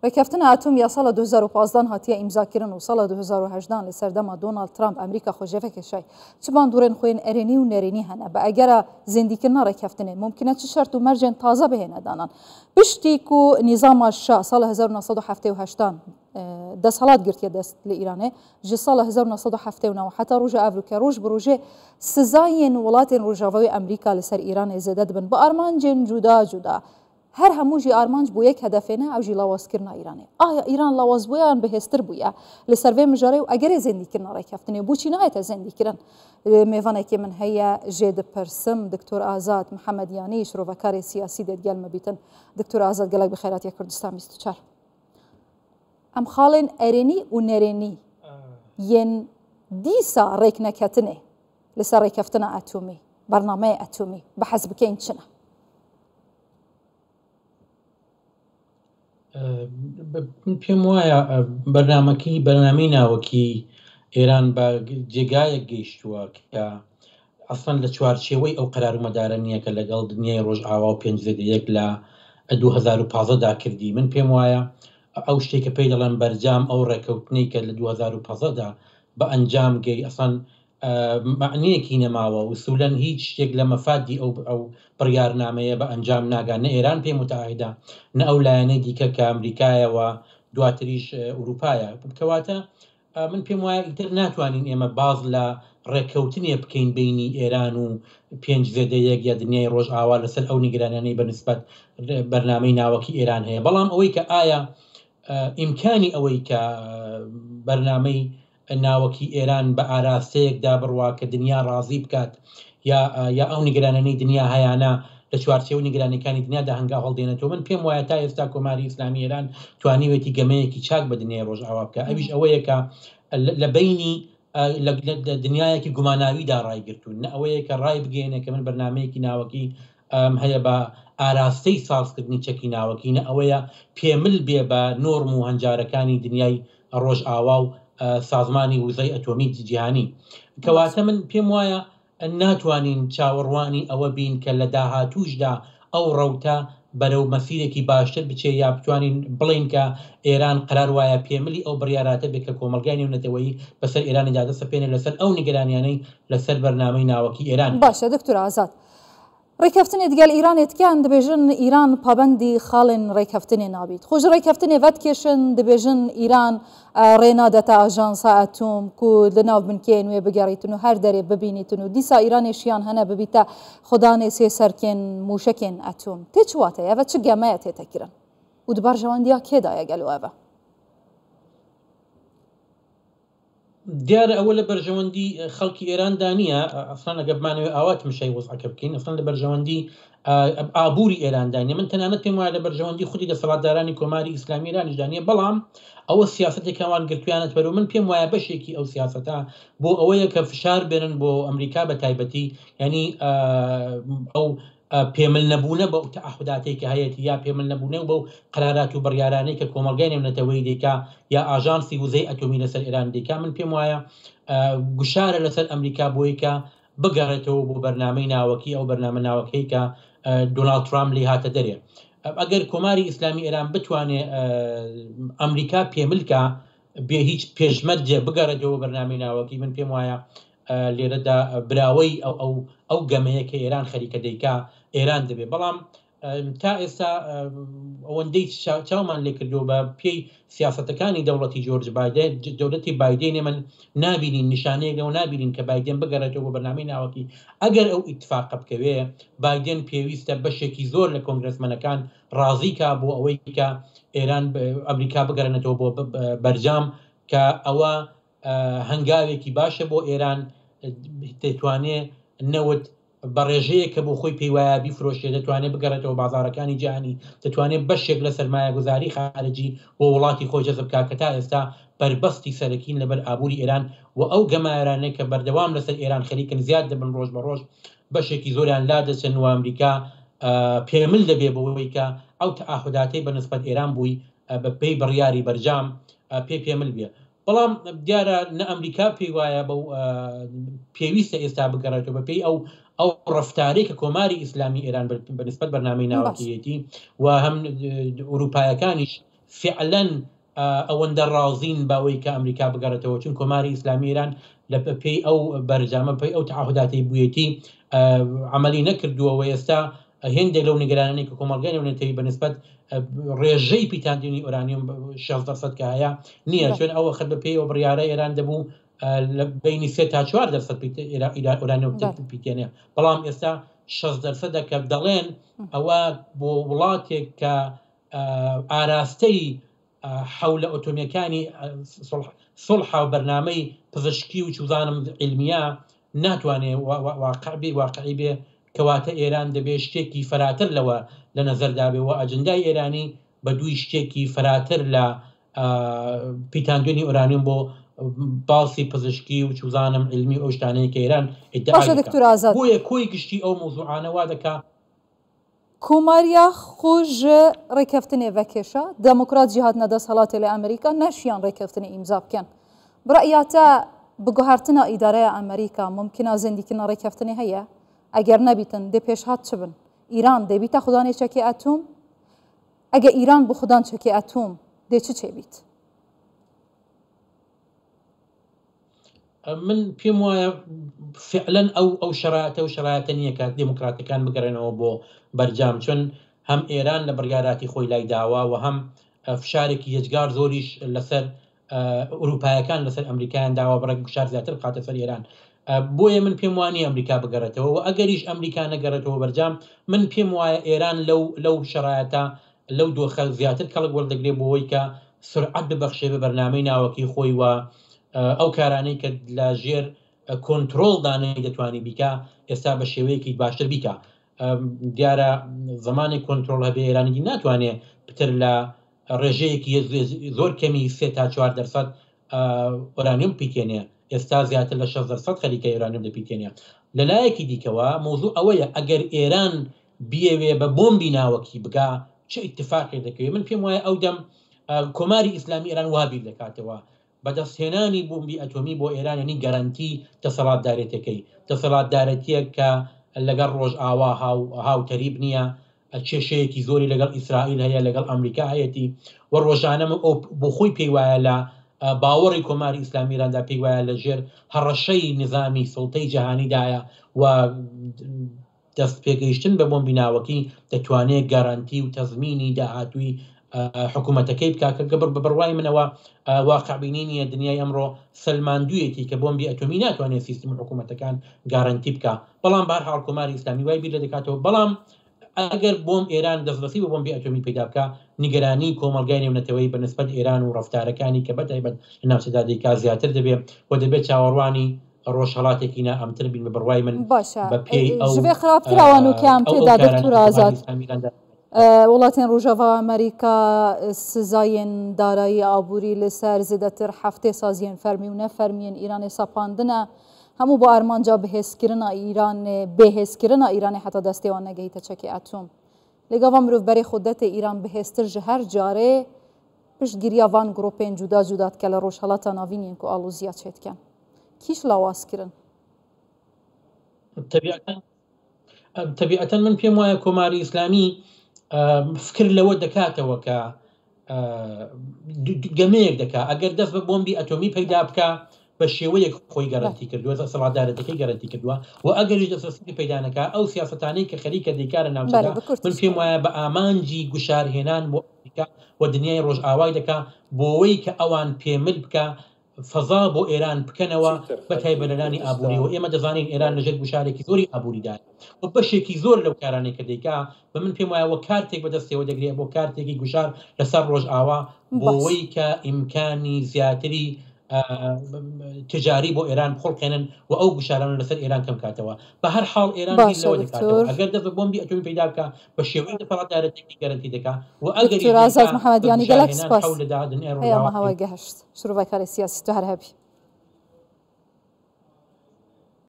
ڕێککەوتنە ئاتۆمی یا ساڵە 2015 هاتیە ئیمزاکردن و ساڵە 2018 لە سەردەما دۆناڵد ترامپ ئەمریکا خۆژێفێکێشای چ باندورێن خوێن ئەرێنی و نێرێنی هەنە بە ئەگەرە زیندیکردنا ڕێککەوتنێ ممکنە چ شەرت و مەرجێن تازە بهێنەدانان پشتێک و نیزاما شا ساڵە 1970 دەسەڵات گرتیە دەست لە ئیرانێ ji ساڵە 1970 حتا ڕۆژە ئەڤروکە ڕۆژ بڕۆژێ سزایên وڵاتên ڕۆژاوای ئەمریکا لەسەر ئیرانê زێدە دبن بە ئارمانجên جودا جودا هەر هەمووژی ئارمانج بۆ یەک هەدەفێنە ئەوژی لاوازکردنا ئیرانێ ئایا ئیران لاوازبوویان بەهێزتر بووە لە سەروێ مژارێ و ئەگەرێ زێندیکردنا ڕێککەوتنێ بۆچی نایەتە زێندیکردن میێڤانێکی من هەیە ژێ دپرسم دکتۆر ئازاد محەممەدیانی شرۆڤەکاری سیاسی دەتگەلمە بیتن دکتۆر ئازاد گەلک بخێراتیە کوردستان 24 ئەم خاڵێن ئەرێنی و نەرێنی یەن دیسا ڕێک نەکەتنێ لەسەر ڕێککەوتنە ئەتۆمی بەرنامەیە ئەتۆمی بە حەز بکەین چنە پێم وایە بەرنامەی ناوەکی ئێران بە جێگایەک گەیشتووە کە ئەسڵەن لە چوارچێوەی ئەو قەرارمەدارە نییە کە لەگەڵ دنیای ڕۆژئاوا و 5 لە 2015 کردی من پێم وایە ئەو شتێکە پێی دەڵێن بەرجام ئەو ڕێکەوتنەی کە لە 2015 بە ئەنجام گەی ئەسڵەن معنیەکی نەماوە و سولەن هیچ شتێک لە مەفادی ئەو بڕیارنامەیە بە ئەنجام ناگات نە ئێران پێی متعاهدە نە ئەو لایەنەی دیکە کە ئەمریکایەوە دواتریش ئوروپایە بکەواتە من پێم وایە ئیتر ناتوانین ئێمە باز لە ڕێکەوتنێ بکەین بینی ئێران و 5 یا دنیای ڕۆژئاوا لەسەر ئەو نیگرانانەی بەنسبەت بەرنامەی ناوەکی ئێران هەیە بەڵام ئەوەی کە ئایا ئیمکانی ئەوەی کە بەرنامەی ناوەکی ئێران بە ئاراستەیەکدا بڕوا کە دنیا ڕازی بکات یا ئەو نیگرانانەی دنیا هەیەە لە چوارچێوە نیگرانەکانی دنیادا هەنگاو هەڵدێنێتەوە من پێم وایە تا ئێستا کۆماری ئیسلامی ئێران توانیوێتی گەمەیەکی چاک بە دنیای ڕۆژئاوا بکە ئەویش ئەوەیە کە لە بینی دنیایەکی گوماناویدا ڕایگرتوون نە ئەوەیە کە ڕای بگەێنێ کە من بەرنامەیەکی ناوەکی هەیە بە ئاراستەی سازکردنی چەکی ناوەکی نە ئەوەیە پێمل بێ بە نۆرم و هەنجارەکانی دنیای ڕۆژئاوا و سازمانی وزەی ئەتۆمی جیهانی کەواتە من پێم وایە ناتوانین چاوەڕوانی ئەوە بین کە لە داهاتووشدا ئەو ڕەوتە بەرەو مەسیرێکی باشتر بچێ یا بتوانین بڵین کە ئێران قرار وایە پێملی ئەو بڕیاراتە بێت کە کۆمەلگای نێونەتەوەیی بەسەر ئێرانیدا دەسەپێنێت لەسەر ئەو نیگەرانیانەی لەسەر بەرنامەی ناوەکی ئێران باشە دکتۆر ئازاد ڕێککەوتنێ دیگەل ئیرانێتکیان دەبێژن ئیران پابەندی خاڵێن ڕێککەوتنێ نابیت خۆش ڕێککەوتنێ ڤەتکێشن دەبێژن ئیران ڕێنادەتە ئاژانسا ئەتۆم کو لەناو بنکێن وێ بگەڕیتن و هەر دەرێ ببینیتن و دیسا ئیرانێشیان هەنە ببیتە خوددانێ سێ سەرکێن موشکێن ئەتۆم تێ چواتە ئەvە چ گەمەیە تێتەکردن و دوبارژەوەندیا کێدایە گەلوەوە دیارە ئەوە لە بەرژەوەندی خەڵکی ئێراندا نییە ئەسڵان ئەگە بمانەوێت ئاوات مشای وەزعەکە بکەین ئەسڵان لە بەرژەوەندی ئابووری ئێراندانە من تەنانەت پێم وایە لە بەرژەوەندی خودی دەسەڵاتدارانی کۆماری ئیسلامی ئێرانیشدانە بەڵام ئەوە سیاستێکەوان گرتویانەت بەرەو من پێم وایە بەشێکی ئەو سیاستە بۆ ئەوەیە کە فشار بێنن بۆ ئەمریکا بە تایبەتی ینی ئەو پێمل نەبوونە بە تەعهوداتێک کە هەیەی یا پێمل نەبوونە و بەو قرارات و بڕیارانەی کە کۆمەلگای نێونەتەوەی دێکا یا ئاژانسی وزەی ئەتۆمی لەسەر ئێران دێکا من پێم وایە گوشارە لەسەر ئەمریکا بۆی کە بگەڕێتەوە بۆ بەرنامەی ناوەکی ئەو بەرنامە ناوەکەی کە دۆناڵد ترامپ لی هاتە دەرێ ئەگەر کۆماری ئیسلامی ئێران بتوانێت ئەمریکا پێملکە بێ هیچ پێشمەرجێ بگەڕێتەوە بەرنامەی ناوەکی من پێم وایە لێرەدا براوەی ئەو گەمەیە کە ئێران خەریکە دەیکا ئێران دەبێت بەڵام تا ئێستا ئەوەندەی چاومان لێ کردو بە پێی سیاستەکانی دەوڵەتی جۆرج بایدن دەوڵەتی بایدێنێ من نابینین نیشانەیەک و نابینین کە بایدن بگەڕێتەوە بۆ بەرنامەی ناوەکی ئەگەر ئەو ئیتفاقە بکەوێ بایدن پێویستە بەشێکی زۆر لە کۆنگرسمەنەکان ڕازیکا بۆ ئەوەی کە ئێران ئەمریکا بگەڕێنێتەوە بۆ بەرجام کە ئەوە هەنگاوێکی باشە بۆ ئێران دەتوانێت نەوت بە ڕێژەیە کە بۆ خۆی پێی وایە بیفرۆشێ دەتوانێت بگەڕێتەوە بازارەکانی جیهانی دەتوانێت بەشێک لە سەرمایە گوزاری خارجی بۆ وڵاتی خۆی جەزب بکات کە تا ئێستا بربەستی سەرەکین لەبەر ئابووری ئێران و ئەو گەمارانەی کە بەردەوام لەسەر ئێران خەریکن زیاد دەبن ڕۆژ بە ڕۆژ بەشێکی زۆریان لا دەچن و ئەمریکا پێمل دەبێ بەوەی کە ئەو تەعهوداتەی بەنسبەت ئێران بووی بە پێی بڕیاری بەرجام پێمل بێ بەڵام دیارە نە ئەمریکا پێی وایە بەو پێویستە ئێستا بگەڕێتەوە بە پێی ئەو ڕفتارێک کە کۆماری ئیسلامی ئێران بەنسبەت بەرنامەی ناوەکیەتی و هەم ئوروپایەکانیش فعلا ئەوەندە ڕازین باوەی کە ئەمریکا بگەڕێتەوە، چون کۆماری ئیسلامی ئێران لە پێی ئەو بەرجامە پێی ئەو تعهداتی بوویەتی عملی نەکردووە و ئێستا هێندێک لەو نیگەرانەی کە کۆمەڵگەی نێونەتەوەی بەنسبەت ڕێژەی پیتاندنی ئۆرانیوم 60% کە هەیە نییە، چون ئەوە خەت بە پێی ئەو بڕیارە ئێران دەبوو لە بینی 3 تا 4% ئۆرانیوم پیتێنێ، بەڵام ئێستا 60% کە دەڵێن ئەوە بۆ وڵاتێک کە ئاراستەی حولە ئۆتۆمیەکانی سڵحا و بەرنامەی پزیشکی و چوزانم علمیە ناتوانێت واقعی بێ، کەواتە ئێران دەبێت شتێکی فراتر لەوە لە نەزەردابێ و ئەجندای ئێرانی بە دوی شتێکی فراتر لە پیتاندنی ئۆرانیوم بۆ باسی پزیشکی و چوزانم علمی ئەو شتانەیە کە ئێران بۆیە کۆی گشتی ئەو مۆزوعانەوا دەکات. کۆماریە خۆش ڕێککەفتنێ بەکێشە دموکرات جیهات نەدەسەڵاتی لە ئەمریکا نەشیان ڕێککەفتنی ئیمزا بکەن، بڕائیاتە بگوهارتنە ئیدارەیە ئەمریکا ممکنە زیندیکردنە ڕێککەفتنی هەیە؟ ئەگەر نەبیتن دێ پێشهات چ بن؟ ئیران دەبیتە خوددانێ چەکی ئەتۆم؟ ئەگە ئیران بۆ خوددان چەکی ئەتۆم دێ چ چێبیت؟ من پێم وایە فعلەن ئەو شەرایەتە و شەرایەتە نییە کە دموکراتەکان بگەڕێنەوە بۆ بەرجام، چون هەم ئێران لە بڕیاراتی خۆی لای داوا و هەم فشارێکی یەجگار زۆریش لەسەر ئوروپایەکان لەسەر ئەمریکایان داوا بڕێک گوشار زیاتر بخاتە سەر ئێران. بۆیە من پێم وانی ئەمریکا بگەڕێتەوە و ئەگەریش ئەمریکا نەگەڕێتەوە بەرجام، من پێم وایە ئێران لەو شەرایەتە لەو دۆخە زیاتر کەڵک وەردەگرێت بۆەوەی کە سرعەت ببەخشێ بە بەرنامەی ناوەکی خۆی و ئەو کارانەی کە لە ژێر کۆنتترۆل دانەی دەتوانی بیکە ئێستا بە شێوەیەکی باشتر بیکە. دیارە زمانی کۆنتترۆل هەبێ ئێرانی ناتوانێت پتر لە ڕێژەیەکی زۆر کەمی 3 تا 4% ئۆرانیوم پیتێنێ، ئێستا زیاتر لە 60% خەریکە ئۆرانیوم دەپیتێنێ. لەلایەکی دیکەوە مۆزوع ئەوەیە ئەگەر ئێران بیەوێ بە بۆمبی ناوەکی بگا چه ئیتفاقی دەکەوێت. من پێم وایە ئەو دەم کۆماری ئیسلامی ئێران وابیر دەکاتەوە بەدەستهێنانی بۆمبی ئەتۆمی بۆ ئێران، ینی گەرانتی دەسەڵاتدارێتەکەی، دەسەڵاتدارەتیەک کە لەگەڵ ڕۆژئاوا هاوتەریب نییە، کێشەیەکی زۆری لەگەڵ ئیسرائیل هەیە، لەگەڵ ئەمریکا هەیەتی و ڕۆژانە بۆ خۆی پێی وایە لە باوەڕی کۆماری ئیسلامی ئێراندا پێی وایە لە ژێر هەڕەشەی نظامی سڵتەی جیهانیدایە و دەست پێگەیشتن بە بۆمبی ناوەکی دەتوانێت گارانتی و تەزمینی داهاتووی حکوومەتەکەی بکاکە گەبر بە بڕوای منەوە واقعبینینیە دنیای ئەمڕۆ سلماندوویەتی کە بۆمبی ئەتۆمی ناتوانێت سیستم حکوومەتەکان گارانتی بکە، بەڵام بەهەرحاڵ کۆماری ئیسلامی وای بیر لە دەکاتەوە. بەڵام ئەگەر بۆم ئێران دەستبەسی بە بۆمبی ئەتۆمی پیدا بکە، نیگەرانی کۆمەڵگای نێونەتەوەی بەنسبەت ئێران و ڕەفتارەکانی کە بەتایبەت لە ناوچەدا دەیکا زیاتر دەبێت و دەبێت چاوەڕوانی ڕۆژهەڵاتێکی ئەمتر بین بە بڕوای من بە پێی ئەوێ خراپتراوان و کام تێدا دکتۆر ئازاد. وڵاتین ڕۆژاوا ئەمریکا سزایên دارایی ئابووری لەسەر زیاتر هەفتێ سازیên فەرمی و نەفەرمیên ئیرانی سەپاندنە هەموو بۆ ئەرمانجا بەهێزکردنا ئیران بێهێزکردنا ئیرانی حتا دەستێوان نەگەیتە چەکی ئەتۆم. لەگەڵ مرۆڤبەری خودەتێ ئیران بەهێزتر ji هەر جارێ پشتگیریە van گروپên جودا جودا دکە لە ڕۆژهەڵاتە ناوینین ku ئالوزیا چێتکەن. کیش لاوازکردن؟ طبیعەتەن من پێم وایە کۆماری ئیسلامی فکر لەوە دەکاتەوە کە گەمەیەک دەکا ئەگەر دەست بە بۆمبی ئەتۆمی پەیدا بکە بە شێوەیەک خۆی گەرانتی کردووە، سەڵاتدارەتەکەی گەرانتی کردووە و ئەگەریش دەسەستی پەیدانەکە ئەو سیاسەتانەی کە خەریکە دیکارە ناوچەدا، من پێم وایە بە ئامانجی گوشارهێنان بۆ ئەمریکا و دنیای ڕۆژئاوای دەکا بۆەوەی کە ئەوان پێمل بکە فەزا بۆ ئێران بکەنەوە بە تایبەتەنانی ئابووری و ئێمە دەزانین ئێران لەژێر گوشارێکی زۆری ئابووریدا و بەشێکی زۆر لەو کارانەی کە دەیکا بە من پێم وایە کارتێک بەدەستەوە دەگرێت بۆ کارتێکی گوشار لەسەر ڕۆژئاوا بۆەوەی کە ئیمکانی زیاتری تجاری بۆ ئێران بخۆڵکێنن و ئەو گوشاران لەسەر ئێران کەم کاتەوە. بە هەر حاڵ ئێران لەوە دەکاتەوە ئەگەر دەست بە بۆمبی ئەتۆمی پەیدا بکە بە شێوەی دەسەڵاتدارەتێکی گەرانتی دەکا و ئەگەری ئازاد محەمەدیانی گەلەک سپاس هەیە ماهەوە گەهشت شروع بە کاری سیاسی تو هەر هەبی.